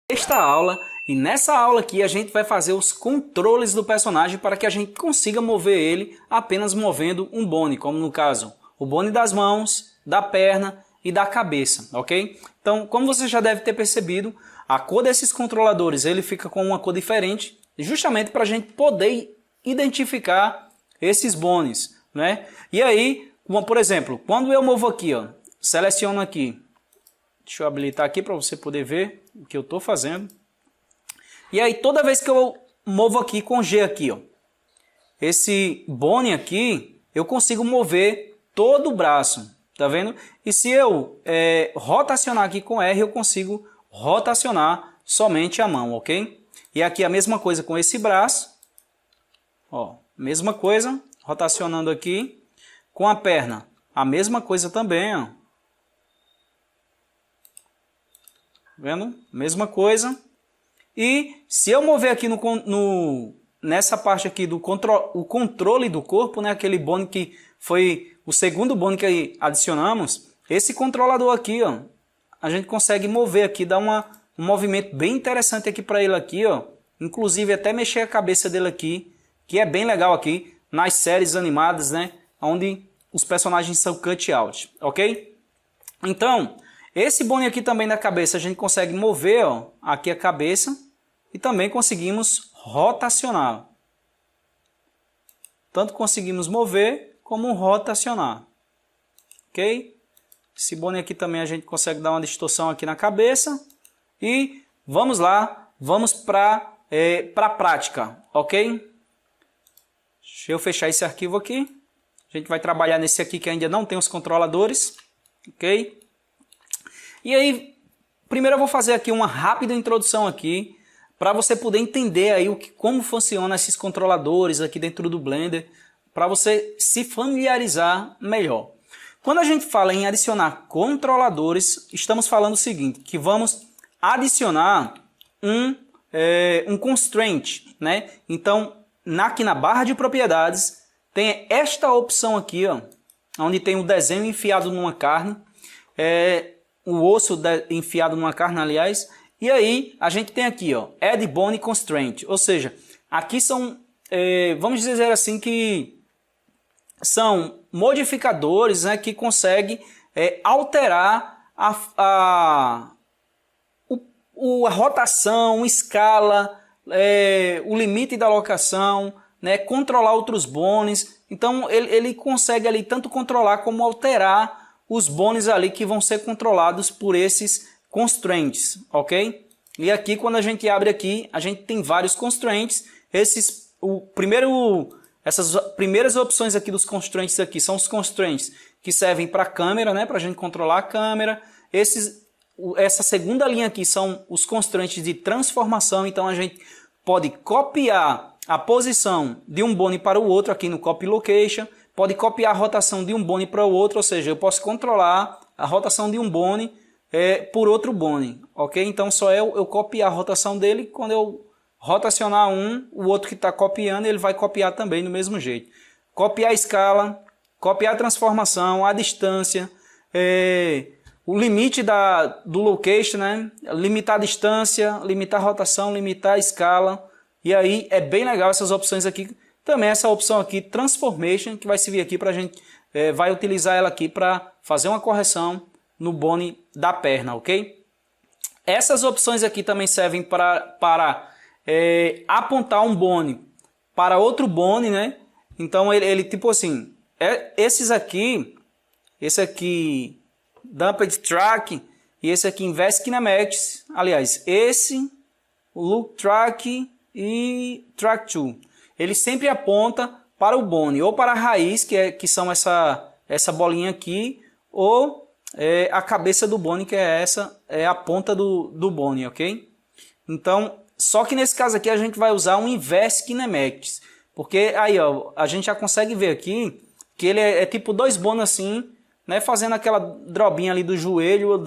Esta aula, e nessa aula aqui a gente vai fazer os controles do personagem para que a gente consiga mover ele apenas movendo um bone, como no caso o bone das mãos, da perna e da cabeça, ok? Então, como você já deve ter percebido, a cor desses controladores ele fica com uma cor diferente, justamente para a gente poder identificar esses bones, né? E aí, por exemplo, quando eu movo aqui, ó, seleciono aqui, deixa eu habilitar aqui para você poder ver o que eu estou fazendo. E aí toda vez que eu movo aqui com G aqui, ó, esse bone aqui, eu consigo mover todo o braço, tá vendo? E se eu rotacionar aqui com R, eu consigo rotacionar somente a mão, ok? E aqui a mesma coisa com esse braço, ó, mesma coisa, rotacionando aqui. Com a perna, a mesma coisa também, ó. Vendo? Mesma coisa. E se eu mover aqui nessa parte aqui do controle do corpo, né, aquele bone que foi o segundo bone que adicionamos, esse controlador aqui, ó, a gente consegue mover aqui, dar um movimento bem interessante aqui para ele aqui, ó. Inclusive até mexer a cabeça dele aqui, que é bem legal aqui nas séries animadas, né, onde os personagens são cut out, ok? Então, esse bone aqui também da cabeça a gente consegue mover, ó, aqui a cabeça e também conseguimos rotacionar. Tanto conseguimos mover como rotacionar, ok? Esse bone aqui também a gente consegue dar uma distorção aqui na cabeça e vamos lá, vamos para a prática, ok? Deixa eu fechar esse arquivo aqui. A gente vai trabalhar nesse aqui que ainda não tem os controladores, ok? E aí, primeiro eu vou fazer aqui uma rápida introdução aqui, para você poder entender aí como funcionam esses controladores aqui dentro do Blender, para você se familiarizar melhor. Quando a gente fala em adicionar controladores, estamos falando o seguinte, que vamos adicionar um constraint, né? Então, aqui na barra de propriedades, tem esta opção aqui, ó, onde tem o desenho enfiado numa carne, o osso enfiado numa carne, aliás, e aí a gente tem aqui, ó, Add Bone Constraint, ou seja, aqui são, vamos dizer assim, que são modificadores, né, que conseguem alterar a rotação, escala, o limite da locação, né, controlar outros bones. Então ele consegue ali tanto controlar como alterar os bones ali que vão ser controlados por esses constraints, ok? E aqui quando a gente abre aqui, a gente tem vários constraints. Essas primeiras opções aqui dos constraints aqui são os constraints que servem para a câmera, né, para a gente controlar a câmera. Essa segunda linha aqui são os constraints de transformação, então a gente pode copiar a posição de um bone para o outro aqui no Copy Location, pode copiar a rotação de um bone para o outro, ou seja, eu posso controlar a rotação de um bone por outro bone, ok? Então só eu copiar a rotação dele, quando eu rotacionar o outro que está copiando, ele vai copiar também do mesmo jeito. Copiar a escala, copiar a transformação, a distância, o limite do location, né? Limitar a distância, limitar a rotação, limitar a escala. E aí é bem legal essas opções aqui. Também essa opção aqui, Transformation, que vai servir aqui para a gente, vai utilizar ela aqui para fazer uma correção no bone da perna, ok? Essas opções aqui também servem para apontar um bone para outro bone, né? Então ele tipo assim, esse aqui, Dumped Track, e esse aqui, Invest Kinematics, aliás, esse, o Look Track e Track 2, ele sempre aponta para o bone, ou para a raiz, que são essa bolinha aqui, ou a cabeça do bone, que é a ponta do bone, ok? Então, só que nesse caso aqui a gente vai usar um Invest Kinematics, porque aí ó, a gente já consegue ver aqui que ele é tipo dois bones assim, né, fazendo aquela drobinha ali do joelho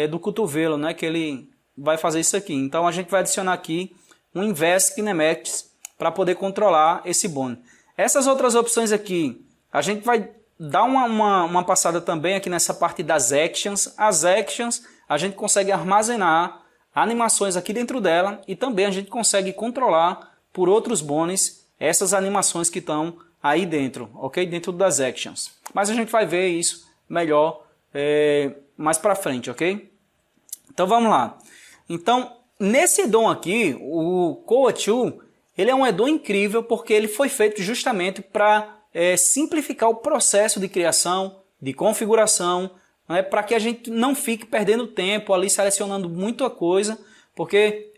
do cotovelo, né, que ele vai fazer isso aqui. Então a gente vai adicionar aqui um Invest Kinematics para poder controlar esse bone. Essas outras opções aqui, a gente vai dar uma passada também aqui nessa parte das actions. As actions a gente consegue armazenar animações aqui dentro dela e também a gente consegue controlar por outros bones essas animações que estão aí dentro, ok? Dentro das actions. Mas a gente vai ver isso melhor mais para frente, ok? Então vamos lá. Então, nesse addon aqui, o Koa2, ele é um addon incrível porque ele foi feito justamente para simplificar o processo de criação, de configuração, né, para que a gente não fique perdendo tempo ali selecionando muita coisa, porque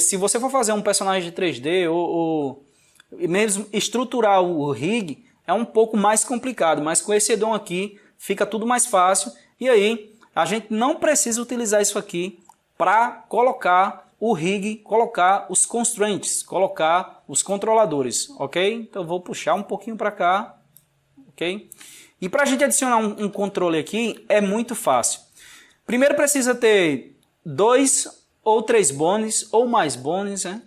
se você for fazer um personagem de 3D ou mesmo estruturar o rig, é um pouco mais complicado, mas com esse addon aqui fica tudo mais fácil, e aí a gente não precisa utilizar isso aqui para colocar o rig, colocar os constraints, colocar os controladores, ok? Então eu vou puxar um pouquinho para cá, ok? E para a gente adicionar um controle aqui é muito fácil. Primeiro precisa ter 2 ou 3 bones ou mais bones, né?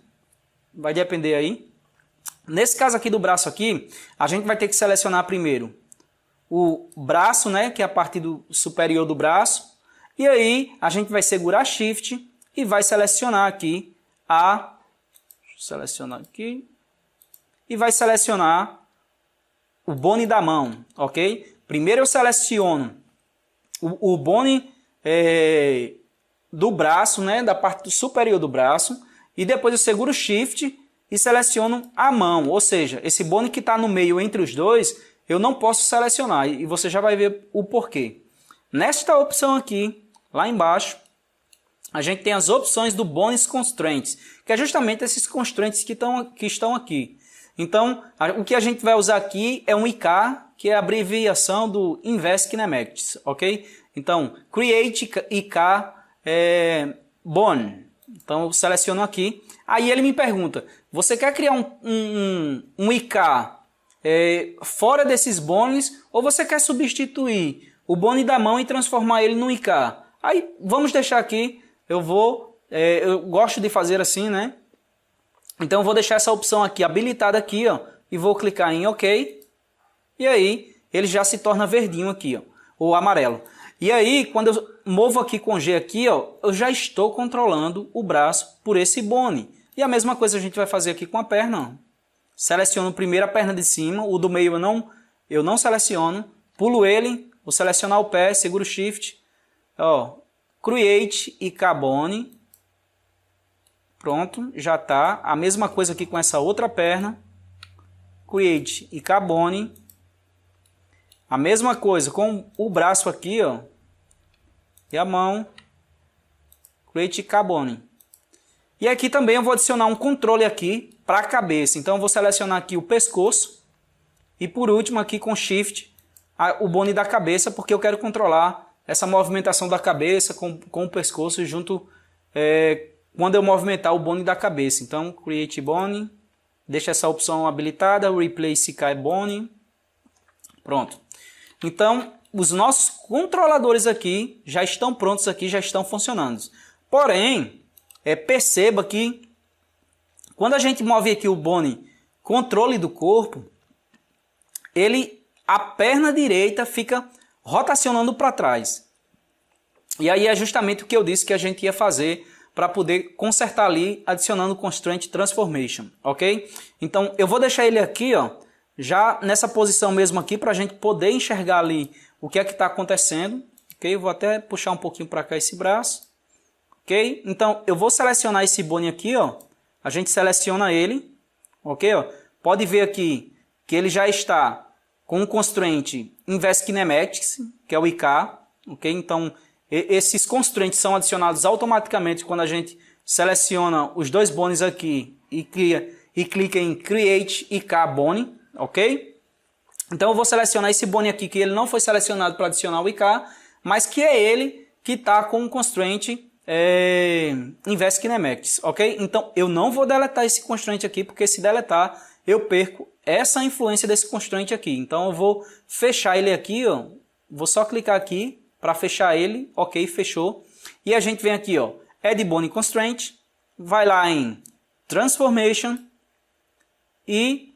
Vai depender aí. Nesse caso aqui do braço aqui, a gente vai ter que selecionar primeiro o braço, né, que é a parte superior do braço. E aí a gente vai segurar Shift e vai selecionar aqui selecionar aqui e vai selecionar o bone da mão, ok? Primeiro eu seleciono o bone do braço, né, da parte superior do braço, e depois eu seguro Shift e seleciono a mão, ou seja, esse bone que está no meio entre os dois, eu não posso selecionar, e você já vai ver o porquê. Nesta opção aqui, lá embaixo, a gente tem as opções do Bones Constraints, que é justamente esses constraints que estão aqui. Então, o que a gente vai usar aqui é um IK, que é a abreviação do Inverse Kinematics, ok? Então, Create IK Bone. Então, eu seleciono aqui. Aí ele me pergunta, você quer criar um IK fora desses bones ou você quer substituir o bone da mão e transformar ele no IK? Aí, vamos deixar aqui, eu gosto de fazer assim, né? Então eu vou deixar essa opção aqui habilitada aqui, ó, e vou clicar em OK. E aí ele já se torna verdinho aqui, ó, ou amarelo. E aí quando eu movo aqui com G aqui, ó, eu já estou controlando o braço por esse bone. E a mesma coisa a gente vai fazer aqui com a perna, ó. Seleciono primeiro a perna de cima, o do meio eu não seleciono, pulo ele, vou selecionar o pé, seguro Shift, ó, Create IK Bone. Pronto, já está. A mesma coisa aqui com essa outra perna. Create IK Bone. A mesma coisa com o braço aqui, ó. E a mão. Create IK Bone. E aqui também eu vou adicionar um controle aqui para a cabeça. Então eu vou selecionar aqui o pescoço. E por último aqui com Shift, o bone da cabeça, porque eu quero controlar essa movimentação da cabeça com o pescoço junto quando eu movimentar o bone da cabeça. Então, Create Bone, deixa essa opção habilitada, Replace IK Bone. Pronto. Então, os nossos controladores aqui já estão prontos aqui, já estão funcionando. Porém, perceba que quando a gente move aqui o bone controle do corpo, a perna direita fica rotacionando para trás. E aí é justamente o que eu disse que a gente ia fazer para poder consertar ali, adicionando Constraint Transformation, ok? Então, eu vou deixar ele aqui, ó, já nessa posição mesmo aqui, para a gente poder enxergar ali o que é que está acontecendo, ok? Eu vou até puxar um pouquinho para cá esse braço, ok? Então, eu vou selecionar esse bone aqui, ó, a gente seleciona ele, ok? Ó, pode ver aqui que ele já está com o Constraint Inverse Kinematics, que é o IK, ok? Então, esses constraints são adicionados automaticamente quando a gente seleciona os dois bones aqui e clica em Create IK Bone, ok? Então eu vou selecionar esse bone aqui, que ele não foi selecionado para adicionar o IK, mas que é ele que está com o constraint Inverse Kinematics, ok? Então eu não vou deletar esse constraint aqui, porque se deletar eu perco essa influência desse constraint aqui. Então eu vou fechar ele aqui, ó, vou só clicar aqui para fechar ele, ok, fechou. E a gente vem aqui, ó, Add Bone Constraint, vai lá em Transformation e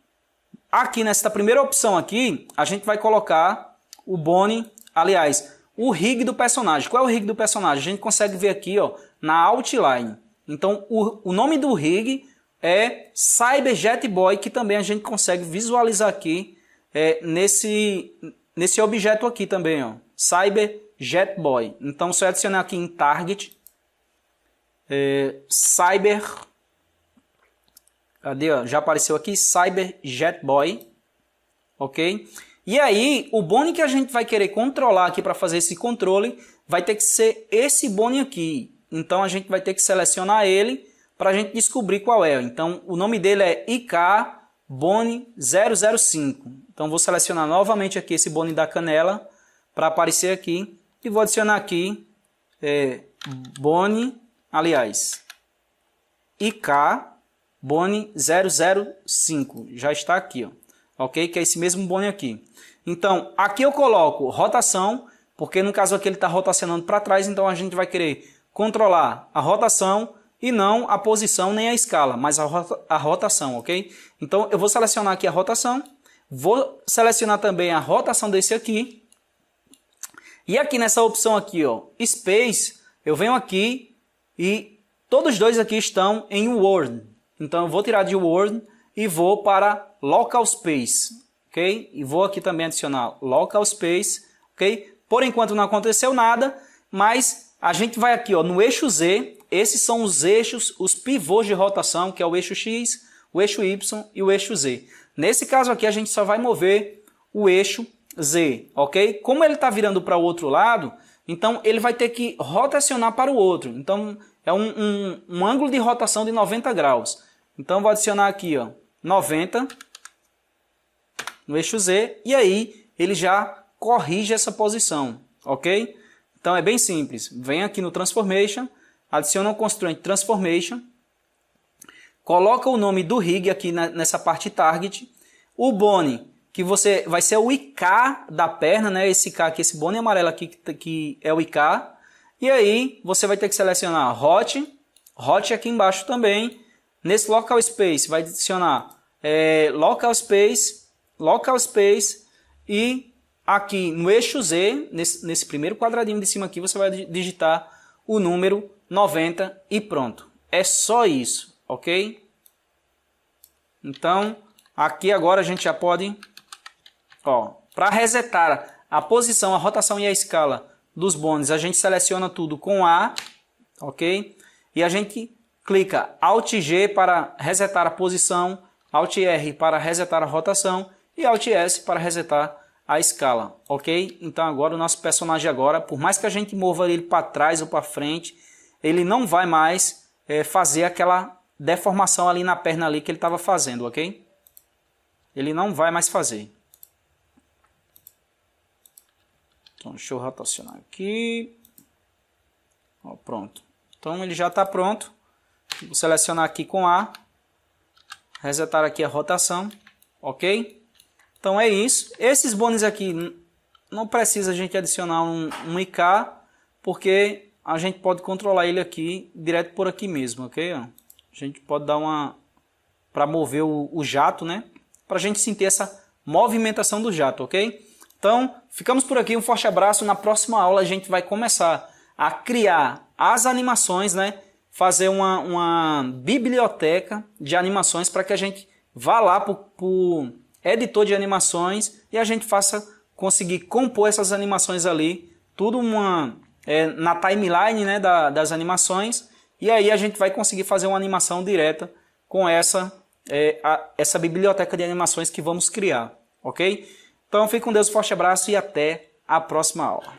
aqui nesta primeira opção aqui, a gente vai colocar o bone, aliás, o rig do personagem. Qual é o rig do personagem? A gente consegue ver aqui, ó, na outline. Então, o nome do rig é Cyber Jet Boy, que também a gente consegue visualizar aqui nesse objeto aqui também, ó, Cyber Jet Boy. Então, se eu adicionar aqui em Target, Cyber, cadê, ó? Já apareceu aqui, Cyber Jet Boy, ok? E aí, o bone que a gente vai querer controlar aqui para fazer esse controle vai ter que ser esse bone aqui. Então, a gente vai ter que selecionar ele para a gente descobrir qual é. Então, o nome dele é IK Bone 005. Então, vou selecionar novamente aqui esse bone da canela para aparecer aqui. E vou adicionar aqui bone, aliás, IK Bone 005. Já está aqui, ó. Ok? Que é esse mesmo bone aqui. Então, aqui eu coloco rotação, porque no caso aqui ele está rotacionando para trás, então a gente vai querer controlar a rotação e não a posição nem a escala, mas a rotação, ok? Então, eu vou selecionar aqui a rotação, vou selecionar também a rotação desse aqui, e aqui nessa opção aqui, ó, Space, eu venho aqui e todos dois aqui estão em Word. Então, eu vou tirar de Word e vou para Local Space, ok? E vou aqui também adicionar Local Space, ok? Por enquanto não aconteceu nada, mas a gente vai aqui, ó, no eixo Z, esses são os eixos, os pivôs de rotação, que é o eixo X, o eixo Y e o eixo Z. Nesse caso aqui, a gente só vai mover o eixo Z, ok? Como ele está virando para o outro lado, então ele vai ter que rotacionar para o outro. Então, é um ângulo de rotação de 90 graus. Então, vou adicionar aqui, ó, 90 no eixo Z, e aí ele já corrige essa posição, ok? Então, é bem simples. Vem aqui no Transformation, adiciona o Constraint Transformation, coloca o nome do rig aqui nessa parte Target, o bone, que vai ser o IK da perna, né? Esse IK aqui, esse bone amarelo aqui, que é o IK, e aí você vai ter que selecionar Hot aqui embaixo também, nesse Local Space, vai adicionar Local Space, e aqui no eixo Z, nesse primeiro quadradinho de cima aqui, você vai digitar o número 90 e pronto. É só isso, ok? Então, aqui agora a gente já pode, ó, para resetar a posição, a rotação e a escala dos bones, a gente seleciona tudo com A, ok? E a gente clica Alt G para resetar a posição, Alt R para resetar a rotação e Alt S para resetar a escala, ok? Então agora o nosso personagem agora, por mais que a gente mova ele para trás ou para frente, ele não vai mais fazer aquela deformação ali na perna ali que ele estava fazendo, ok? Ele não vai mais fazer. Então deixa eu rotacionar aqui. Ó, pronto. Então ele já está pronto. Vou selecionar aqui com A. Resetar aqui a rotação, ok? Então é isso. Esses bones aqui não precisa a gente adicionar um IK, porque a gente pode controlar ele aqui, direto por aqui mesmo, ok? A gente pode dar uma... para mover o jato, né? Para a gente sentir essa movimentação do jato, ok? Então, ficamos por aqui. Um forte abraço. Na próxima aula a gente vai começar a criar as animações, né? Fazer uma biblioteca de animações para que a gente vá lá para o editor de animações e a gente conseguir compor essas animações ali, tudo na timeline, né, das animações, e aí a gente vai conseguir fazer uma animação direta com essa biblioteca de animações que vamos criar, ok? Então fique com Deus, um forte abraço e até a próxima aula.